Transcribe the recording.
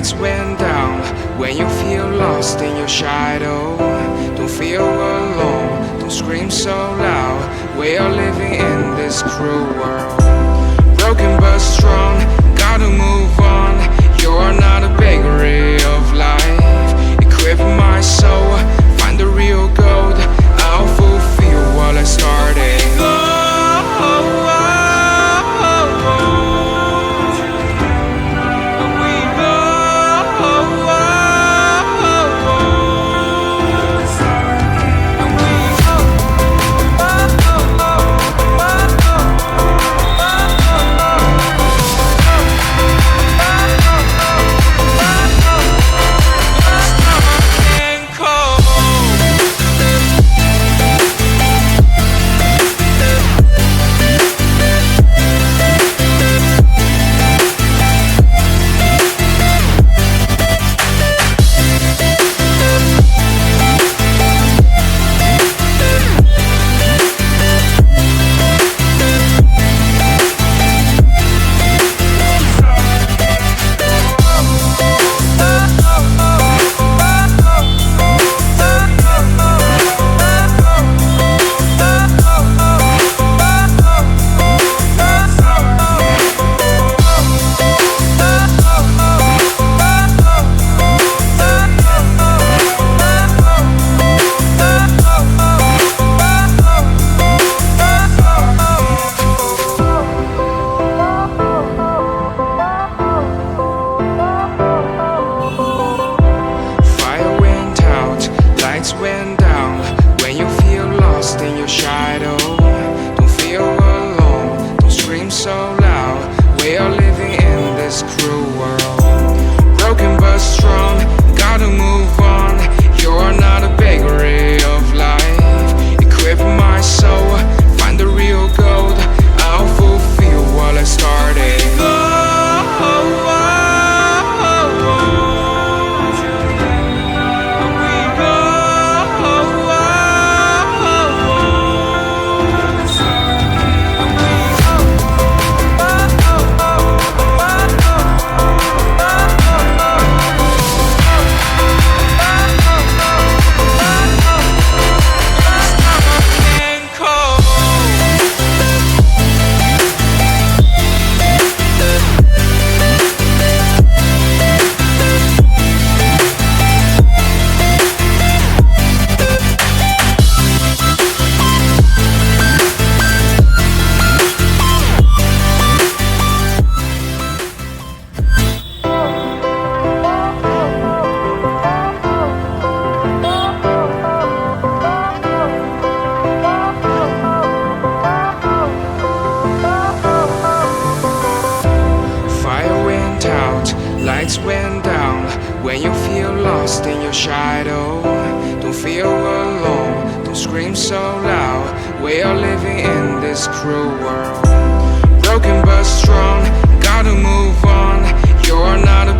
lights went down. When you feel lost in your shadow, don't feel alone, don't scream so loud. We are living in this cruel world, broken but strong, gotta move on. You're not a bakery of life, equip my soul, find the real gold. I'll fulfill what I started. Went down. When you feel lost in your shadow, don't feel alone, don't scream so loud. We are living in this cruel world, broken but strong, gotta move on. You're not a bakery of life, equip my soul, find the real gold. I'll fulfill what I started. Lights went down. When you feel lost in your shadow, don't feel alone, don't scream so loud. We are living in this cruel world, broken but strong, gotta move on. You're not a